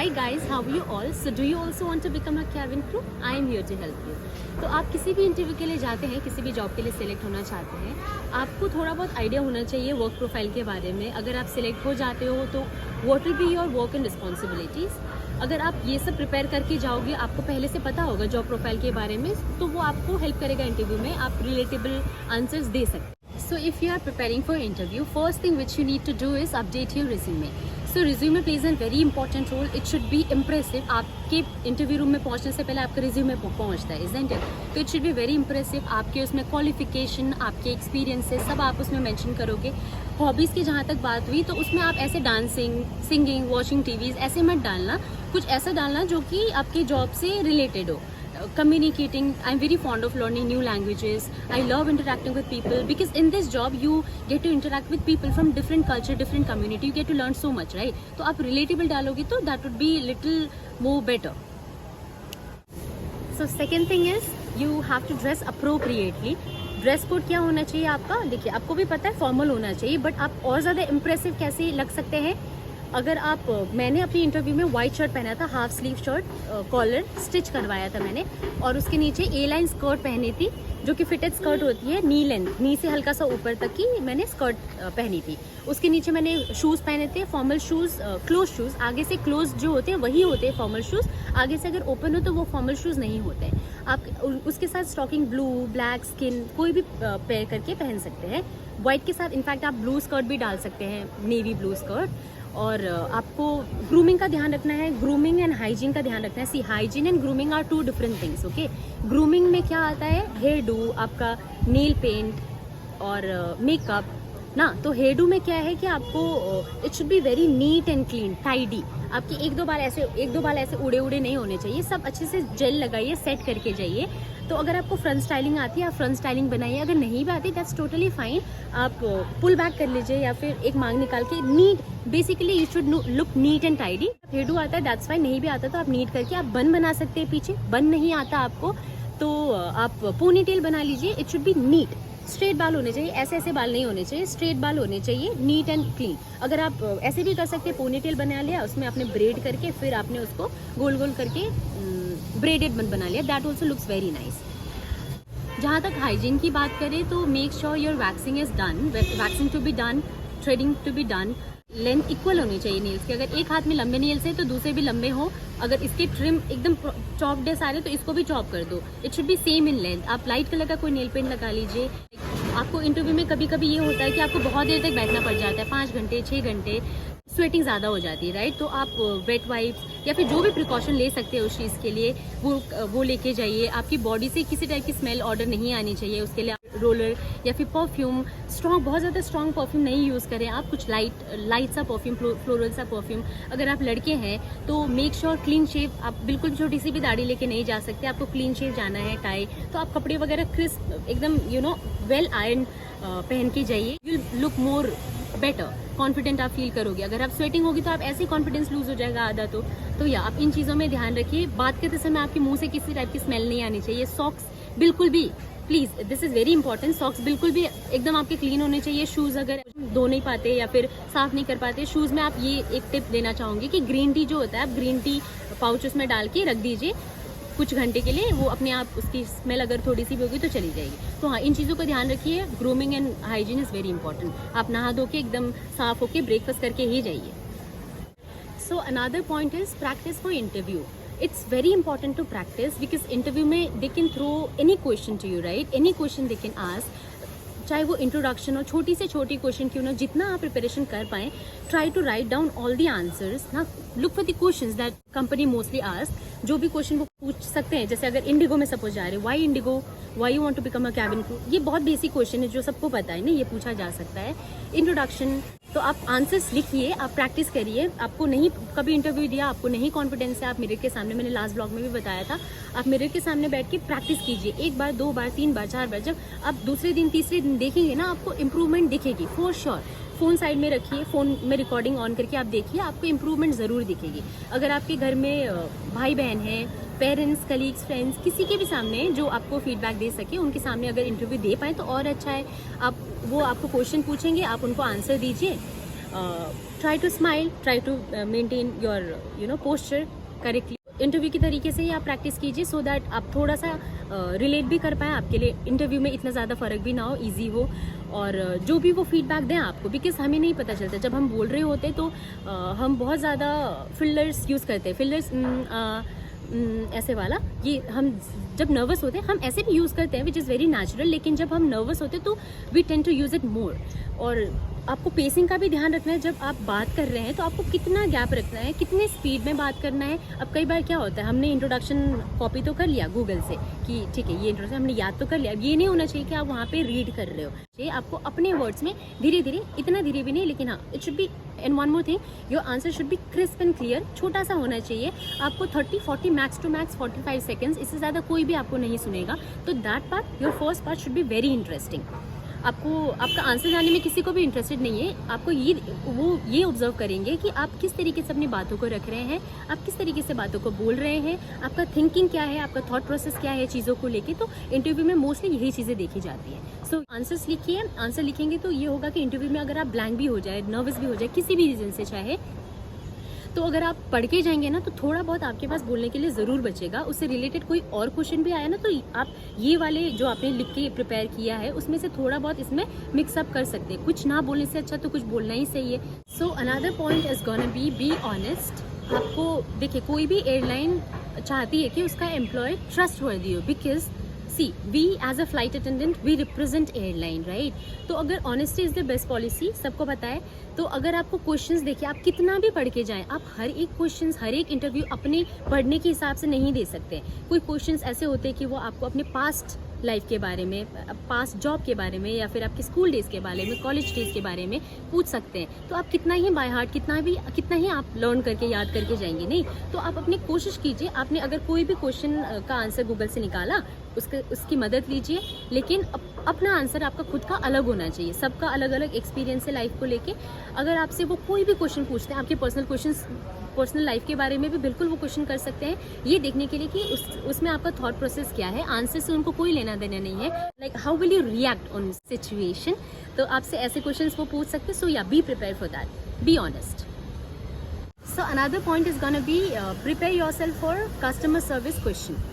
Hi guys, how are you all? So do you also want to become a cabin crew? I am here to help you. तो आप किसी भी interview के लिए जाते हैं, किसी भी जॉब के लिए सिलेक्ट होना चाहते हैं, आपको थोड़ा बहुत आइडिया होना चाहिए वर्क प्रोफाइल के बारे में. अगर आप सिलेक्ट हो जाते हो तो what will be your work and responsibilities. अगर आप ये सब प्रिपेयर करके जाओगे, आपको पहले से पता होगा जॉब प्रोफाइल के बारे में, तो वो आपको हेल्प करेगा इंटरव्यू में. आप रिलेटेबल आंसर्स दे सकते हैं. So if you are preparing for interview, first thing which you need to do is update your resume. So resume plays a very important role. It should be impressive. आपके interview room में पहुंचने से पहले आपका resume पहुंचता है, isn't it? तो it should be very impressive. आपके उसमें क्वालिफिकेशन, आपके एक्सपीरियंसेस सब आप उसमें मेंशन करोगे. हॉबीज़ की जहाँ तक बात हुई तो उसमें आप ऐसे डांसिंग, सिंगिंग, वॉचिंग टीवीज़ ऐसे मत डालना. कुछ ऐसा डालना जो कि आपकी जॉब से रिलेटेड हो. Communicating, I'm very fond of learning new languages. I love interacting with people because in this job you get to interact with people from different culture, different community. You get to learn so much, right? तो आप relatable डालोगे तो that would be little more better. So second thing is you have to dress appropriately. Dress code क्या होना चाहिए आपका? देखिए, आपको भी पता है फॉर्मल होना चाहिए, बट आप और ज़्यादा इम्प्रेसिव कैसे लग सकते हैं अगर आप, मैंने अपनी इंटरव्यू में वाइट शर्ट पहना था, half sleeve shirt, collar stitch करवाया था मैंने, और उसके नीचे ए लाइन स्कर्ट पहनी थी जो कि फिटेड स्कर्ट होती है, नी लेंथ, नी से हल्का सा ऊपर तक की मैंने स्कर्ट पहनी थी. उसके नीचे मैंने शूज़ पहने थे, फॉर्मल शूज़, क्लोज शूज़. आगे से क्लोज जो होते हैं वही होते हैं फॉर्मल शूज़. आगे से अगर ओपन हो तो वो फॉर्मल शूज़ नहीं होते हैं. आप उसके साथ स्टॉकिंग ब्लू, ब्लैक, स्किन कोई भी पेयर करके पहन सकते हैं. वाइट के साथ इनफैक्ट आप ब्लू स्कर्ट भी डाल सकते हैं, नेवी ब्लू स्कर्ट. और आपको ग्रूमिंग का ध्यान रखना है, ग्रूमिंग एंड हाइजीन का ध्यान रखना है. See, hygiene and grooming are two different things. Okay, grooming में क्या आता है? हेयर डू, आपका नेल पेंट और मेकअप ना. तो हेयर डू में क्या है कि आपको it should be very neat and clean, tidy. आपके एक दो बाल ऐसे उड़े उड़े नहीं होने चाहिए. सब अच्छे से जेल लगाइए, सेट करके जाइए. तो अगर आपको फ्रंट स्टाइलिंग आती है आप फ्रंट स्टाइलिंग बनाइए. अगर नहीं भी आती दैट्स टोटली फाइन. आप पुल बैक कर लीजिए या फिर एक मांग निकाल के neat. Basically you should look neat and tidy. Hairdo आता है दैट्स फाइन, नहीं भी आता तो आप नीट करके आप बन बना सकते हैं पीछे. बन नहीं आता आपको तो आप पोनी टेल बना लीजिए. It should be neat. Straight बाल होने चाहिए, ऐसे ऐसे बाल नहीं होने चाहिए, स्ट्रेट बाल होने चाहिए, नीट एंड क्लीन. अगर आप ऐसे भी कर सकते हैं, पोनी टेल बना लिया, उसमें आपने ब्रेड करके फिर आपने उसको गोल गोल करके ब्रेडेड बना लिया. That also looks very nice. जहाँ तक हाइजीन की बात करें तो make sure your waxing is done, waxing to be done, threading to be done. Length equal होनी चाहिए नेल्स के. अगर एक हाथ में लंबे नेल्स है तो दूसरे भी लंबे हो. अगर इसके ट्रिम एकदम चॉप्ड है सारे तो इसको भी चॉप कर दो. It should B same in length. आप लाइट कलर का कोई नेल पेंट लगा लीजिए. आपको इंटरव्यू में कभी कभी ये होता है कि आपको बहुत देर तक बैठना पड़ जाता है, 5 घंटे 6 घंटे, स्वेटिंग ज़्यादा हो जाती है, राइट. तो आप वेट वाइप्स या फिर जो भी प्रिकॉशन ले सकते हैं उस चीज़ के लिए वो लेके जाइए. आपकी बॉडी से किसी टाइप की स्मेल ऑर्डर नहीं आनी चाहिए. उसके लिए आप रोलर या फिर परफ्यूम, बहुत ज़्यादा स्ट्रॉन्ग परफ्यूम नहीं यूज़ करें आप. कुछ लाइट सा परफ्यूम, फ्लोरल सा परफ्यूम. अगर आप लड़के हैं तो मेक श्योर क्लीन शेव. आप बिल्कुल छोटी सी भी दाढ़ी लेके नहीं जा सकते. आपको क्लीन शेव जाना है, टाई. तो आप कपड़े वगैरह क्रिस्प एकदम वेल आयरन पहन के जाइए. You look more better, confident आप फील करोगे. अगर आप स्वेटिंग होगी तो आप ऐसे कॉन्फिडेंस लूज हो जाएगा आधा. तो या आप इन चीज़ों में ध्यान रखिए. बात करते समय आपके मुंह से किसी टाइप की स्मेल नहीं आनी चाहिए. सॉक्स बिल्कुल भी, please, this is very important. Socks बिल्कुल भी एकदम आपके क्लीन होने चाहिए. शूज़ अगर धो नहीं पाते या फिर साफ़ नहीं कर पाते, शूज़ में आप ये एक टिप देना चाहूँगी कि ग्रीन टी जो होता है, आप ग्रीन टी पाउच उसमें डाल के रख दीजिए कुछ घंटे के लिए. वो अपने आप उसकी स्मेल अगर थोड़ी सी भी होगी तो चली जाएगी. तो हाँ, इन चीज़ों का ध्यान रखिए. Grooming and hygiene is very important. आप नहा धो के एकदम साफ होके ब्रेकफास्ट करके ही जाइए. So another point is practice for interview. It's very important to practice because interview में they can throw any question to you, right. Any question they can ask, चाहे वो इंट्रोडक्शन हो, छोटी से छोटी क्वेश्चन क्यों ना. जितना आप प्रिपरेशन कर पाएँ, try to write down all the answers ना. Look for the questions that company mostly ask. जो भी क्वेश्चन वो पूछ सकते हैं, जैसे अगर इंडिगो में सपोज जा रहे हैं, why IndiGo, why you want to become a cabin crew. ये बहुत बेसिक क्वेश्चन है जो सबको पता है ना, ये पूछा जा सकता है. इंट्रोडक्शन, तो आप आंसर्स लिखिए, आप प्रैक्टिस करिए. आपको नहीं कभी इंटरव्यू दिया, आपको नहीं कॉन्फिडेंस है, आप मिरर के सामने, मैंने लास्ट ब्लॉग में भी बताया था, आप मिरर के सामने बैठ के प्रैक्टिस कीजिए. 1 बार 2 बार 3 बार 4 बार. जब आप दूसरे दिन तीसरे दिन देखेंगे ना, आपको इम्प्रूवमेंट दिखेगी फॉर श्योर. फ़ोन साइड में रखिए, फ़ोन में रिकॉर्डिंग ऑन करके आप देखिए, आपको इम्प्रूवमेंट ज़रूर दिखेगी. अगर आपके घर में भाई बहन हैं, पेरेंट्स, कलीग्स, फ्रेंड्स, किसी के भी सामने जो आपको फीडबैक दे सके, उनके सामने अगर इंटरव्यू दे पाएँ तो और अच्छा है. वो आपको क्वेश्चन पूछेंगे, आप उनको आंसर दीजिए. Try to smile, try to maintain your posture correctly. Interview की तरीके से ही आप प्रैक्टिस कीजिए सो दैट आप थोड़ा सा रिलेट भी कर पाएँ, आपके लिए इंटरव्यू में इतना ज़्यादा फ़र्क भी ना हो, ईजी हो, और जो भी वो फीडबैक दें आपको, बिकॉज हमें नहीं पता चलता जब हम बोल रहे होते तो हम बहुत ज़्यादा फिल्टर्स यूज़ करते हैं, फिल्टर्स ऐसे वाला, ये हम जब नर्वस होते हैं हम ऐसे भी यूज़ करते हैं विच इज़ वेरी नेचुरल, लेकिन जब हम नर्वस होते हैं तो we tend to use it more. और आपको पेसिंग का भी ध्यान रखना है, जब आप बात कर रहे हैं तो आपको कितना गैप रखना है, कितने स्पीड में बात करना है। अब कई बार क्या होता है, हमने इंट्रोडक्शन कॉपी तो कर लिया गूगल से कि ठीक है ये इंट्रोडक्शन हमने याद तो कर लिया, अब ये नहीं होना चाहिए कि आप वहाँ पे रीड कर रहे हो, ये आपको अपने वर्ड्स में धीरे धीरे, इतना धीरे भी नहीं, लेकिन हाँ it should B, and one more thing, your answer should be crisp and clear, छोटा सा होना चाहिए। आपको 30-40 मैक्स टू मैक्स 45 सेकेंड्स, इससे ज़्यादा कोई भी आपको नहीं सुनेगा, तो that part, your first part should be very interesting. आपको आपका आंसर जानने में किसी को भी इंटरेस्टेड नहीं है, आपको ये ऑब्जर्व करेंगे कि आप किस तरीके से अपनी बातों को रख रहे हैं, आप किस तरीके से बातों को बोल रहे हैं, आपका थिंकिंग क्या है, आपका थॉट प्रोसेस क्या है चीज़ों को लेके। तो इंटरव्यू में मोस्टली यही चीज़ें देखी जाती है। सो आंसर्स लिखिए, आंसर लिखेंगे तो ये होगा कि इंटरव्यू में अगर आप ब्लैंक भी हो जाए, नर्वस भी हो जाए, किसी भी रीज़न से चाहे, तो अगर आप पढ़ के जाएंगे ना तो थोड़ा बहुत आपके पास बोलने के लिए ज़रूर बचेगा। उससे रिलेटेड कोई और क्वेश्चन भी आया ना तो आप ये वाले जो आपने लिख के प्रिपेयर किया है उसमें से थोड़ा बहुत इसमें मिक्सअप कर सकते हैं। कुछ ना बोलने से अच्छा तो कुछ बोलना ही सही है। So another point is gonna be honest. आपको देखिए, कोई भी एयरलाइन चाहती है कि उसका एम्प्लॉय ट्रस्टवर्दी हो, because see we as a flight attendant we represent airline, right. तो अगर honesty is the best policy, सबको पता है। तो अगर आपको क्वेश्चंस, देखिए आप कितना भी पढ़ के जाएं, आप हर एक क्वेश्चंस, हर एक इंटरव्यू अपने पढ़ने के हिसाब से नहीं दे सकते। कोई क्वेश्चंस ऐसे होते हैं कि वो आपको अपने पास्ट लाइफ के बारे में, पास्ट जॉब के बारे में, या फिर आपके स्कूल डेज़ के बारे में, कॉलेज डेज़ के बारे में पूछ सकते हैं। तो आप कितना ही बाय हार्ट, कितना ही आप लर्न करके, याद करके जाएंगे, नहीं। तो आप अपनी कोशिश कीजिए, आपने अगर कोई भी क्वेश्चन का आंसर गूगल से निकाला, उसकी मदद लीजिए, लेकिन अपना आंसर आपका खुद का अलग होना चाहिए। सबका अलग अलग एक्सपीरियंस है लाइफ को लेके। अगर आपसे वो कोई भी क्वेश्चन पूछते हैं, आपके पर्सनल लाइफ के बारे में भी बिल्कुल वो क्वेश्चन कर सकते हैं, ये देखने के लिए कि उसमें आपका थॉट प्रोसेस क्या है। आंसर से उनको कोई लेना देना नहीं है, like how will you react on situation. तो आपसे ऐसे क्वेश्चन वो पूछ सकते हैं। सो या B prepare for that, be honest. So another point is gonna be prepare yourself for customer service question.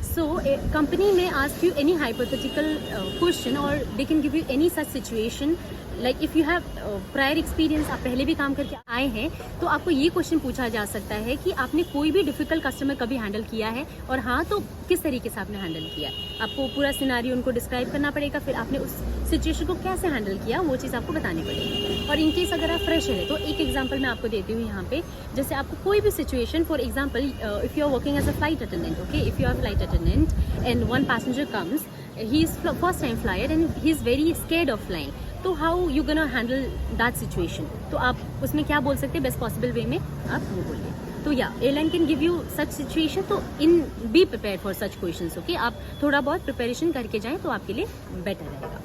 So a company may ask you any hypothetical question, or they can give you any such situation. Like if you have prior experience, आप पहले भी काम करके आए हैं, तो आपको ये क्वेश्चन पूछा जा सकता है कि आपने कोई भी डिफिकल्ट कस्टमर कभी हैंडल किया है, और हाँ तो किस तरीके से आपने हैंडल किया। आपको पूरा सिनारियो उनको डिस्क्राइब करना पड़ेगा, फिर आपने उस सिचुएशन को कैसे हैंडल किया वो चीज़ आपको बतानी पड़ेगी। और इनकेस अगर आप फ्रेशर है तो एक एग्जांपल मैं आपको देती हूँ यहाँ पे। जैसे आपको कोई भी situation, for example if you are working as a flight attendant, okay, if you are flight attendant and one passenger comes, he is first time flyer and he is very scared of flying, तो how you gonna handle that situation. तो आप उसमें क्या बोल सकते हैं, best possible way में आप वो बोलिए। तो या airline can give you such situation, तो इन be prepare for such questions, okay. आप थोड़ा बहुत प्रिपरेशन करके जाएं तो आपके लिए बेटर रहेगा।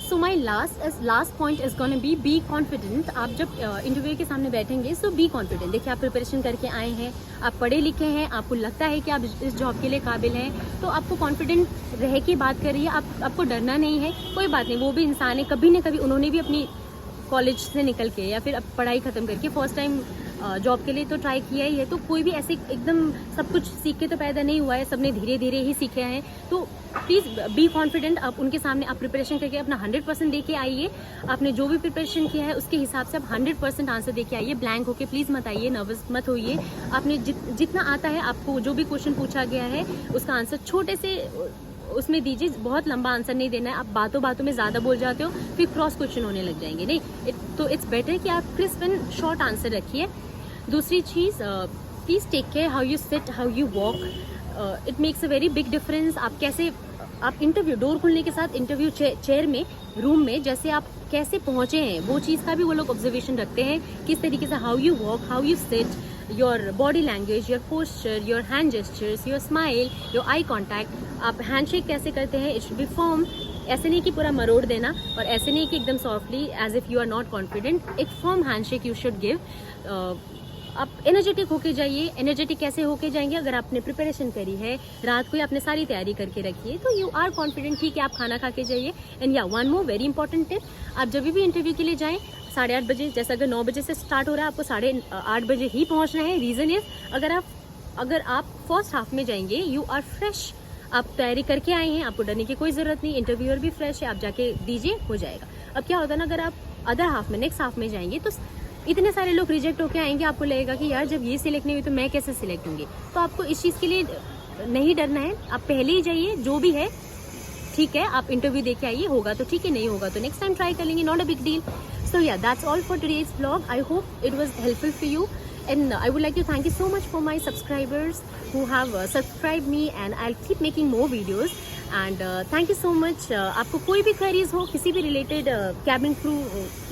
So my last point is gonna be confident. आप जब इंटरव्यू के सामने बैठेंगे, सो बी कॉन्फिडेंट। देखिए आप प्रिपरेशन करके आए हैं, आप पढ़े लिखे हैं, आपको लगता है कि आप इस जॉब के लिए काबिल हैं, तो आपको कॉन्फिडेंट रह के बात करिए। आपको डरना नहीं है, कोई बात नहीं, वो भी इंसान है, कभी न कभी उन्होंने भी अपनी कॉलेज से निकल के या फिर अब पढ़ाई ख़त्म करके फर्स्ट टाइम जॉब के लिए तो ट्राई किया ही है। तो कोई भी ऐसे एकदम सब कुछ सीख के तो पैदा नहीं हुआ है, सबने धीरे धीरे ही सीखे हैं। तो प्लीज़ बी कॉन्फिडेंट। आप उनके सामने आप प्रिपरेशन करके अपना 100% दे के आइए। आपने जो भी प्रिपरेशन किया है उसके हिसाब से आप 100% आंसर दे के आइए। ब्लैंक होके प्लीज़ मत आइए, नर्वस मत होइए। आपने जितना आता है, आपको जो भी क्वेश्चन पूछा गया है उसका आंसर छोटे से उसमें दीजिए, बहुत लंबा आंसर नहीं देना है। आप बातों बातों में ज़्यादा बोल जाते हो, फिर क्रॉस क्वेश्चन होने लग जाएंगे, नहीं। तो इट्स बेटर कि आप क्रिस्प एंड शॉर्ट आंसर रखिए। दूसरी चीज़, please take care how you sit, how you walk, it makes a very big difference. आप कैसे, आप इंटरव्यू डोर खुलने के साथ इंटरव्यू चेयर में, रूम में जैसे आप कैसे पहुँचे हैं, वो चीज़ का भी वो लोग ऑब्जर्वेशन रखते हैं। किस तरीके से how you walk, how you seat, your body language, your posture, your hand gestures, your smile, your eye contact. आप हैंडशेक कैसे करते हैं, इट शुड बी फर्म। ऐसे नहीं कि पूरा मरोड़ देना, और ऐसे नहीं कि एकदम softly as if you are not confident. एक firm handshake you should give. आप एनर्जेटिक होके जाइए। एनर्जेटिक कैसे होके जाएंगे, अगर आपने प्रिपरेशन करी है, रात को ही आपने सारी तैयारी करके रखी है, तो यू आर कॉन्फिडेंट। ठीक है, आप खाना खा के जाइए। एंड या one more very important tip, आप जब भी इंटरव्यू के लिए जाएं, 8:30 बजे, जैसे अगर 9 बजे से स्टार्ट हो रहा है आपको 8:30 बजे ही पहुंचना है। रीज़न इज अगर आप फर्स्ट हाफ में जाएंगे, यू आर फ्रेश, आप तैयारी करके आए हैं, आपको डरने की कोई ज़रूरत नहीं, इंटरव्यूअर भी फ्रेश है, आप जाके दीजिए, हो जाएगा। अब क्या होता है ना, अगर आप अदर हाफ में, नेक्स्ट हाफ में जाएंगे तो इतने सारे लोग रिजेक्ट होके आएंगे, आपको लगेगा कि यार जब ये सिलेक्ट नहीं हुई तो मैं कैसे सिलेक्ट होंगी। तो आपको इस चीज़ के लिए नहीं डरना है, आप पहले ही जाइए, जो भी है ठीक है, आप इंटरव्यू देके आइए, होगा तो ठीक है, नहीं होगा तो नेक्स्ट टाइम ट्राई कर लेंगे, not a big deal. So yeah, that's all for today's vlog. I hope it was helpful for you, and I would like to thank you so much for my subscribers who have subscribed me, and I'll keep making more videos. And thank you so much. आपको कोई भी queries हो किसी भी related cabin crew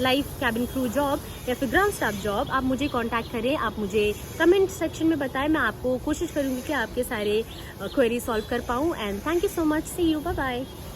life, cabin crew job या फिर ground staff job, आप मुझे contact करें, आप मुझे comment section में बताएं, मैं आपको कोशिश करूँगी कि आपके सारे queries solve कर पाऊँ। And thank you so much. See you. Bye bye.